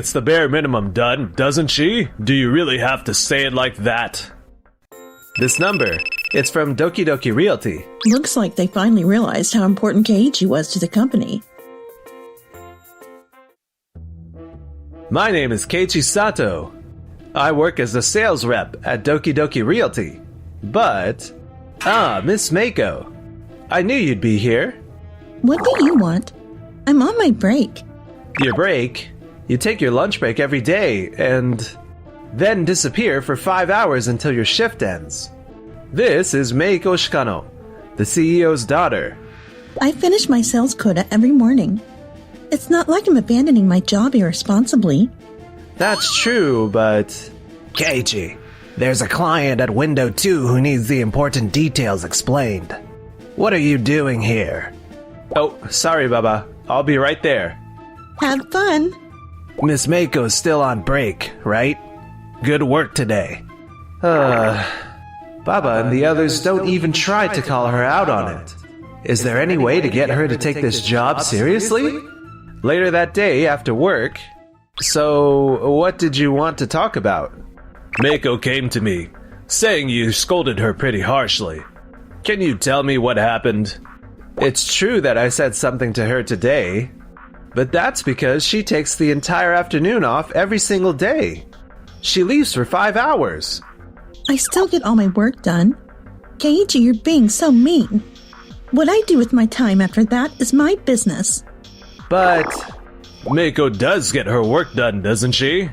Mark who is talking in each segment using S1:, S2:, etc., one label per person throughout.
S1: It's the bare minimum done, doesn't she? Do you really have to say it like that? This number, it's from Doki Doki Realty.
S2: Looks like they finally realized how important Keiichi was to the company.
S1: My name is Keiichi Sato. I work as a sales rep at Doki Doki Realty. But... Miss Mako. I knew you'd be here.
S2: What do you want? I'm on my break.
S1: Your break? You take your lunch break every day and then disappear for 5 hours until your shift ends. This is Meiko Shikano, the CEO's daughter.
S2: I finish my sales quota every morning. It's not like I'm abandoning my job irresponsibly.
S1: That's true, but...
S3: Keiichi, there's a client at window 2 who needs the important details explained. What are you doing here?
S1: Oh, sorry, Baba. I'll be right there.
S2: Have fun.
S3: Miss Mako's still on break, right? Good work today.
S1: Baba and the others don't even try to call her out on it. Is there any way to get her to take this job seriously? Later that day, after work... So, what did you want to talk about? Mako came to me, saying you scolded her pretty harshly. Can you tell me what happened? It's true that I said something to her today, but that's because she takes the entire afternoon off every single day. She leaves for 5 hours.
S2: I still get all my work done. Keiichi, you're being so mean. What I do with my time after that is my business.
S1: But... Mako does get her work done, doesn't she?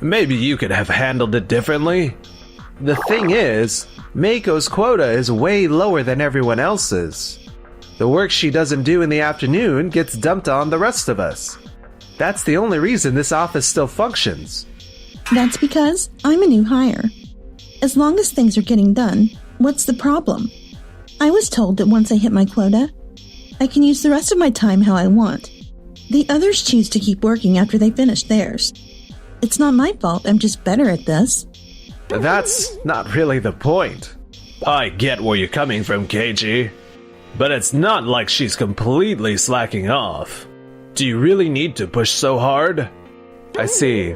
S1: Maybe you could have handled it differently. The thing is, Mako's quota is way lower than everyone else's. The work she doesn't do in the afternoon gets dumped on the rest of us. That's the only reason this office still functions.
S2: That's because I'm a new hire. As long as things are getting done, what's the problem? I was told that once I hit my quota, I can use the rest of my time how I want. The others choose to keep working after they finish theirs. It's not my fault, I'm just better at this.
S1: That's not really the point. I get where you're coming from, Keiichi. But it's not like she's completely slacking off. Do you really need to push so hard? I see.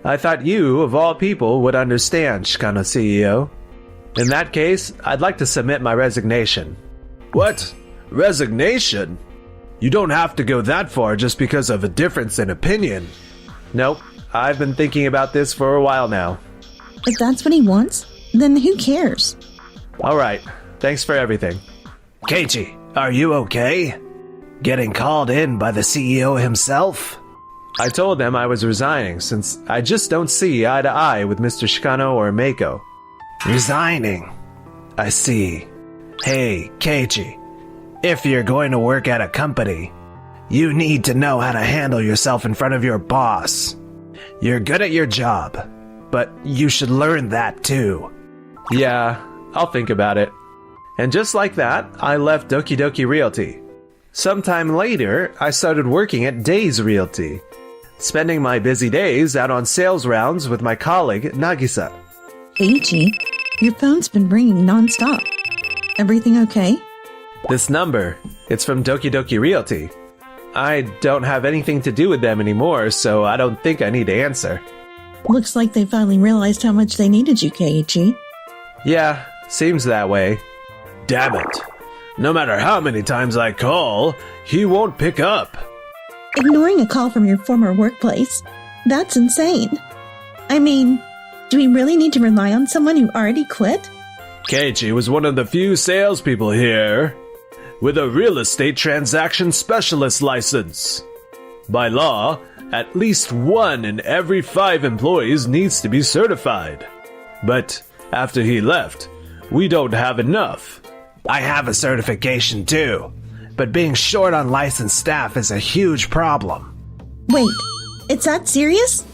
S1: I thought you, of all people, would understand, Shikano CEO. In that case, I'd like to submit my resignation. What? Resignation? You don't have to go that far just because of a difference in opinion. Nope, I've been thinking about this for a while now.
S2: If that's what he wants, then who cares?
S1: Alright, thanks for everything.
S3: Keiichi, are you okay? Getting called in by the CEO himself?
S1: I told them I was resigning since I just don't see eye to eye with Mr. Shikano or Mako.
S3: Resigning? I see. Hey, Keiichi. If you're going to work at a company, you need to know how to handle yourself in front of your boss. You're good at your job, but you should learn that too.
S1: Yeah, I'll think about it. And just like that, I left Doki Doki Realty. Sometime later, I started working at Days Realty, spending my busy days out on sales rounds with my colleague, Nagisa.
S2: Keiichi, your phone's been ringing nonstop. Everything okay?
S1: This number, it's from Doki Doki Realty. I don't have anything to do with them anymore, so I don't think I need to answer.
S2: Looks like they finally realized how much they needed you, Keiichi.
S1: Yeah, seems that way. Damn it. No matter how many times I call, he won't pick up.
S2: Ignoring a call from your former workplace? That's insane. I mean, do we really need to rely on someone who already quit?
S1: Keiichi was one of the few salespeople here with a real estate transaction specialist license. By law, at least 1 in every 5 employees needs to be certified. But after he left, we don't have enough.
S3: I have a certification too, but being short on licensed staff is a huge problem.
S2: Wait, it's that serious?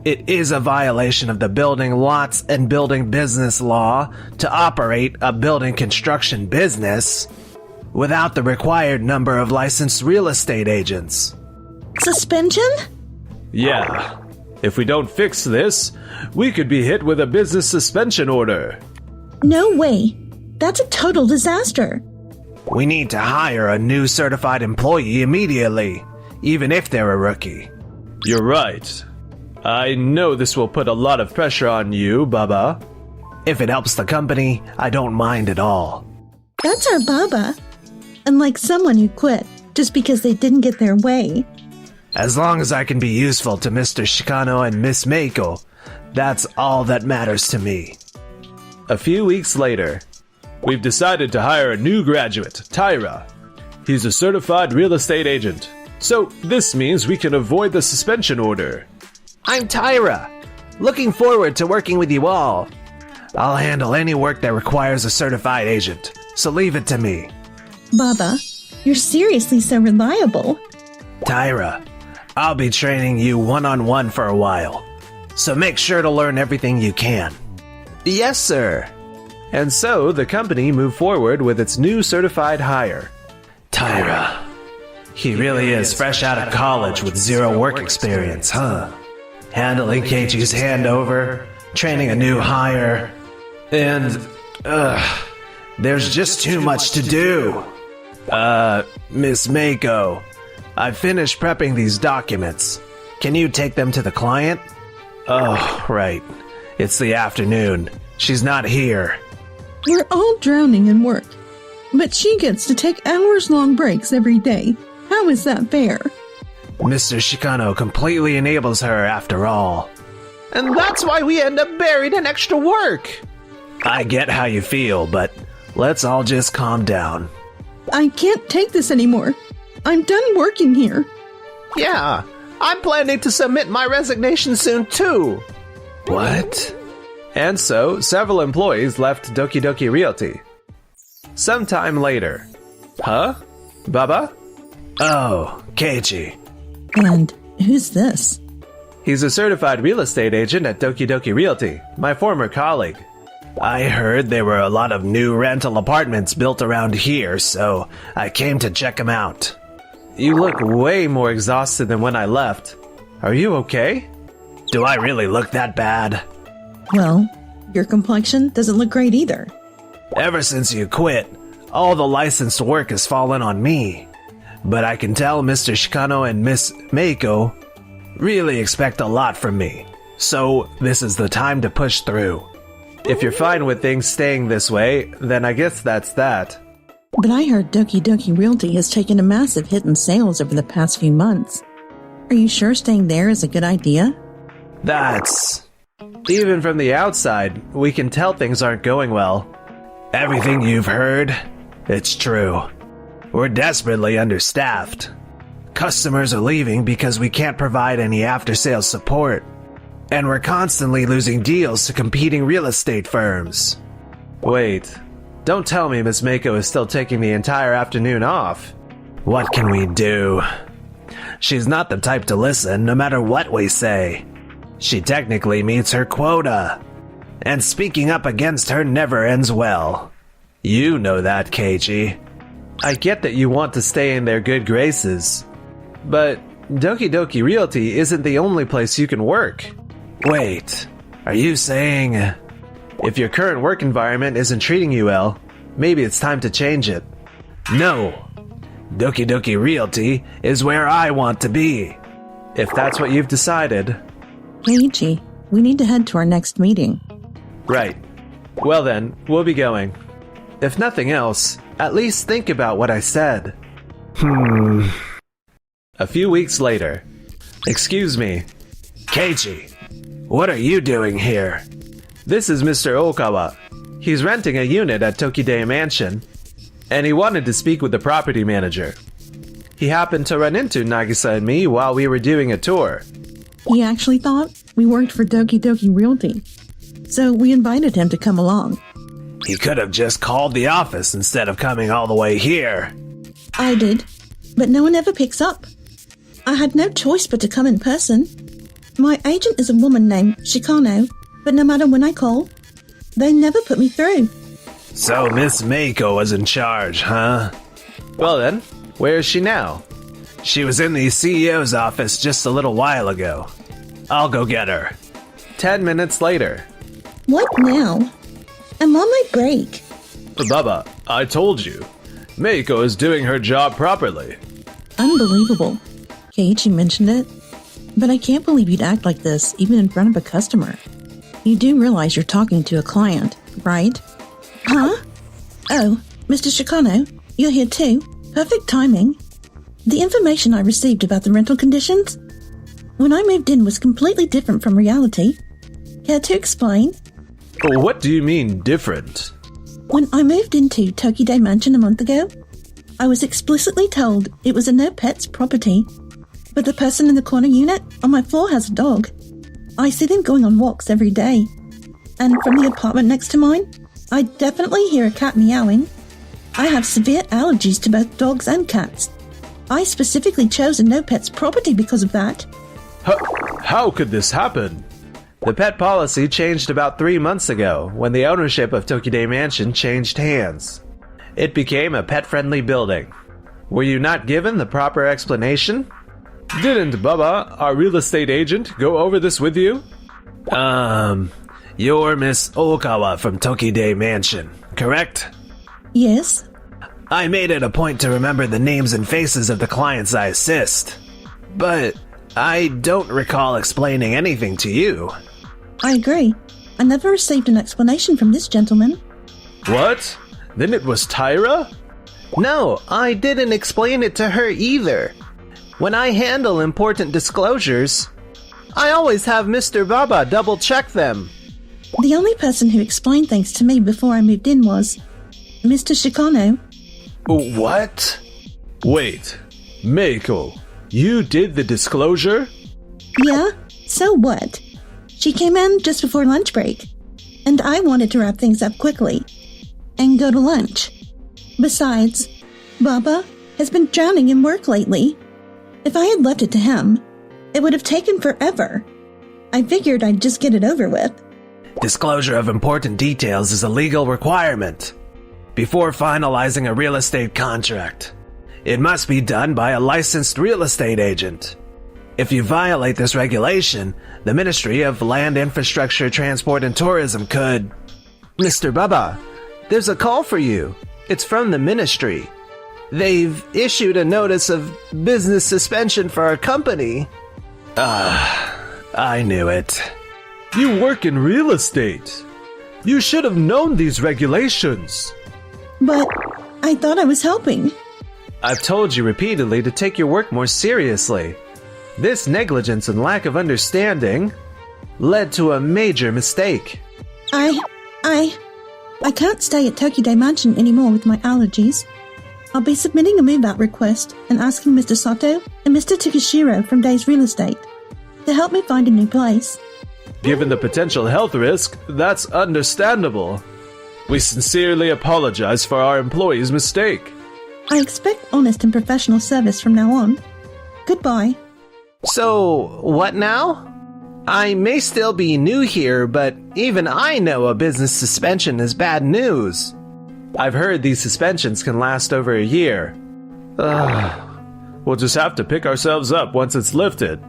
S3: It is a violation of the building lots and building business law to operate a building construction business without the required number of licensed real estate agents.
S2: Suspension?
S1: Yeah. If we don't fix this, we could be hit with a business suspension order.
S2: No way. That's a total disaster.
S3: We need to hire a new certified employee immediately, even if they're a rookie.
S1: You're right. I know this will put a lot of pressure on you, Baba.
S3: If it helps the company, I don't mind at all.
S2: That's our Baba. Unlike someone who quit just because they didn't get their way.
S3: As long as I can be useful to Mr. Shikano and Miss Meiko, that's all that matters to me.
S1: A few weeks later, we've decided to hire a new graduate, Tyra. He's a certified real estate agent, so this means we can avoid the suspension order.
S3: I'm Tyra. Looking forward to working with you all. I'll handle any work that requires a certified agent, so leave it to me.
S2: Baba, you're seriously so reliable.
S3: Tyra, I'll be training you one-on-one for a while, so make sure to learn everything you can.
S1: Yes, sir. And so the company moved forward with its new certified hire.
S3: Tyra. He really is fresh out of college with zero work experience, huh? Handling Keiichi's handover, training a new hire, and, there's just too much to do. Miss Meiko, I've finished prepping these documents. Can you take them to the client? Oh, right. It's the afternoon. She's not here.
S2: We're all drowning in work, but she gets to take hours-long breaks every day. How is that fair?
S3: Mr. Shikano completely enables her after all.
S1: And that's why we end up buried in extra work.
S3: I get how you feel, but let's all just calm down.
S2: I can't take this anymore. I'm done working here.
S1: Yeah, I'm planning to submit my resignation soon too.
S3: What?
S1: And so, several employees left Doki Doki Realty. Sometime later. Huh? Baba?
S3: Oh, Keiichi.
S2: And who's this?
S1: He's a certified real estate agent at Doki Doki Realty, my former colleague.
S3: I heard there were a lot of new rental apartments built around here, so I came to check them out.
S1: You look way more exhausted than when I left. Are you okay?
S3: Do I really look that bad?
S2: Well, your complexion doesn't look great either.
S3: Ever since you quit, all the licensed work has fallen on me. But I can tell Mr. Shikano and Miss Meiko really expect a lot from me. So this is the time to push through.
S1: If you're fine with things staying this way, then I guess that's that.
S2: But I heard Doki Doki Realty has taken a massive hit in sales over the past few months. Are you sure staying there is a good idea?
S3: That's...
S1: Even from the outside, we can tell things aren't going well.
S3: Everything you've heard, it's true. We're desperately understaffed. Customers are leaving because we can't provide any after-sales support. And we're constantly losing deals to competing real estate firms.
S1: Wait, don't tell me Miss Meiko is still taking the entire afternoon off.
S3: What can we do? She's not the type to listen no matter what we say. She technically meets her quota. And speaking up against her never ends well. You know that, Keiichi.
S1: I get that you want to stay in their good graces. But Doki Doki Realty isn't the only place you can work.
S3: Wait, are you saying...
S1: If your current work environment isn't treating you well, maybe it's time to change it.
S3: No. Doki Doki Realty is where I want to be.
S1: If that's what you've decided.
S2: Keiichi, we need to head to our next meeting.
S1: Right. Well then, we'll be going. If nothing else, at least think about what I said. A few weeks later. Excuse me.
S3: Keiichi, what are you doing here?
S1: This is Mr. Okawa. He's renting a unit at Tokide Mansion, and he wanted to speak with the property manager. He happened to run into Nagisa and me while we were doing a tour.
S2: He actually thought we worked for Doki Doki Realty, so we invited him to come along.
S3: He could have just called the office instead of coming all the way here.
S2: I did, but no one ever picks up. I had no choice but to come in person. My agent is a woman named Shikano, but no matter when I call, they never put me through.
S3: So Miss Meiko was in charge, huh?
S1: Well then, where is she now?
S3: She was in the CEO's office just a little while ago. I'll go get her.
S1: 10 minutes later.
S2: What now? I'm on my break.
S1: Baba, I told you. Meiko is doing her job properly.
S2: Unbelievable. Keiichi mentioned it. but I can't believe you'd act like this, even in front of a customer. You do realize you're talking to a client, right? Huh? Oh, Mr. Shikano, you're here too. Perfect timing. The information I received about the rental conditions when I moved in was completely different from reality. Care to explain?
S1: What do you mean, different?
S2: When I moved into Tokide Mansion a month ago, I was explicitly told it was a no-pets property. But the person in the corner unit on my floor has a dog. I see them going on walks every day. And from the apartment next to mine, I definitely hear a cat meowing. I have severe allergies to both dogs and cats. I specifically chose a no-pets property because of that.
S1: How could this happen? The pet policy changed about 3 months ago when the ownership of Tokide Mansion changed hands. It became a pet-friendly building. Were you not given the proper explanation? Didn't Baba, our real estate agent, go over this with you?
S3: You're Miss Okawa from Tokide Mansion, correct?
S2: Yes.
S3: I made it a point to remember the names and faces of the clients I assist. But I don't recall explaining anything to you.
S2: I agree. I never received an explanation from this gentleman.
S1: What? Then it was Tyra?
S4: No, I didn't explain it to her either. When I handle important disclosures, I always have Mr. Baba double-check them.
S2: The only person who explained things to me before I moved in was Mr. Shikano.
S1: What? Wait, Meiko, you did the disclosure?
S2: Yeah, so what? She came in just before lunch break, and I wanted to wrap things up quickly and go to lunch. Besides, Baba has been drowning in work lately. If I had left it to him, it would have taken forever. I figured I'd just get it over with.
S3: Disclosure of important details is a legal requirement before finalizing a real estate contract. It must be done by a licensed real estate agent. If you violate this regulation, the Ministry of Land Infrastructure, Transport and Tourism could...
S4: Mr. Baba, there's a call for you. It's from the ministry. They've issued a notice of business suspension for our company.
S3: I knew it.
S1: You work in real estate. You should have known these regulations.
S2: But I thought I was helping.
S1: I've told you repeatedly to take your work more seriously. This negligence and lack of understanding led to a major mistake.
S2: I can't stay at Tokide Mansion anymore with my allergies. I'll be submitting a move-out request and asking Mr. Sato and Mr. Takashiro from Days Real Estate to help me find a new place.
S1: Given the potential health risk, that's understandable. We sincerely apologize for our employee's mistake.
S2: I expect honest and professional service from now on. Goodbye.
S4: So, what now? I may still be new here, but even I know a business suspension is bad news.
S1: I've heard these suspensions can last over a year. We'll just have to pick ourselves up once it's lifted.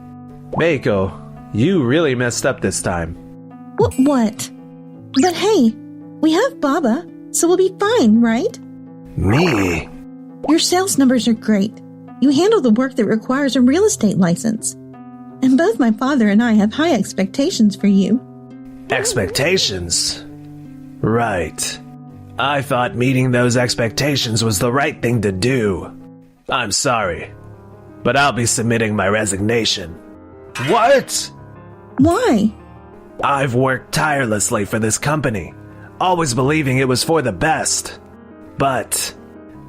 S1: Meiko, you really messed up this time.
S2: What? But hey, we have Baba, so we'll be fine, right?
S3: Me?
S2: Your sales numbers are great. You handle the work that requires a real estate license. And both my father and I have high expectations for you.
S3: Expectations? Right. I thought meeting those expectations was the right thing to do. I'm sorry, but I'll be submitting my resignation.
S1: What?
S2: Why?
S3: I've worked tirelessly for this company, always believing it was for the best. But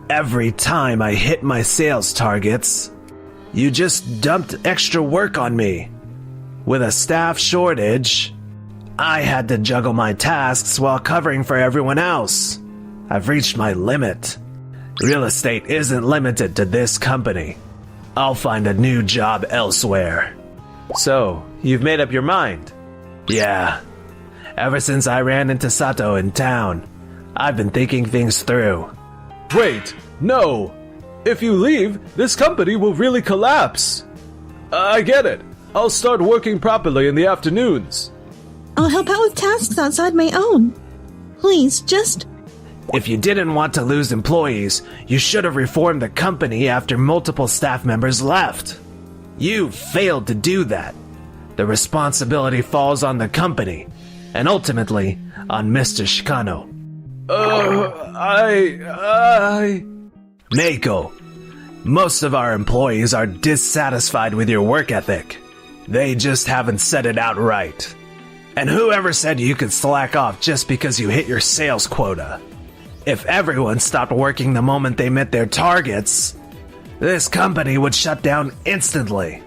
S3: every time I hit my sales targets, you just dumped extra work on me. With a staff shortage, I had to juggle my tasks while covering for everyone else. I've reached my limit. Real estate isn't limited to this company. I'll find a new job elsewhere.
S1: So, you've made up your mind?
S3: Yeah. Ever since I ran into Sato in town, I've been thinking things through.
S1: Wait, no! If you leave, this company will really collapse. I get it. I'll start working properly in the afternoons.
S2: I'll help out with tasks outside my own. Please, just...
S3: If you didn't want to lose employees, you should have reformed the company after multiple staff members left. You failed to do that. The responsibility falls on the company, and ultimately on Mr. Shikano. Mako, most of our employees are dissatisfied with your work ethic. They just haven't said it outright. And whoever said you could slack off just because you hit your sales quota? If everyone stopped working the moment they met their targets, this company would shut down instantly.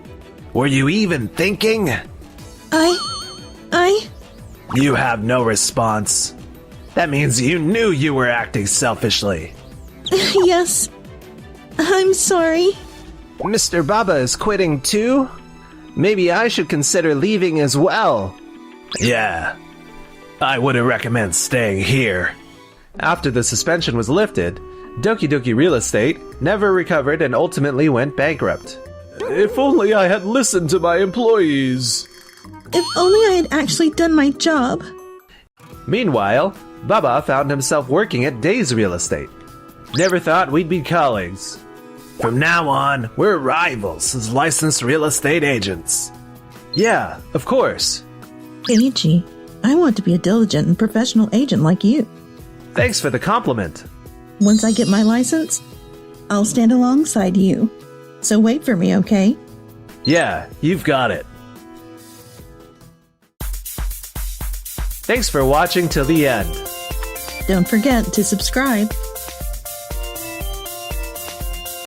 S3: Were you even thinking? You have no response. That means you knew you were acting selfishly.
S2: Yes. I'm sorry.
S4: Mr. Baba is quitting too? Maybe I should consider leaving as well.
S3: Yeah, I wouldn't recommend staying here.
S1: After the suspension was lifted, Doki Doki Real Estate never recovered and ultimately went bankrupt. If only I had listened to my employees.
S2: If only I had actually done my job.
S1: Meanwhile, Baba found himself working at Days Real Estate. Never thought we'd be colleagues.
S3: From now on, we're rivals as licensed real estate agents.
S1: Yeah, of course.
S2: Keiichi, I want to be a diligent and professional agent like you.
S1: Thanks for the compliment.
S2: Once I get my license, I'll stand alongside you. So wait for me, okay?
S1: Yeah, you've got it. Thanks for watching till the end.
S2: Don't forget to subscribe.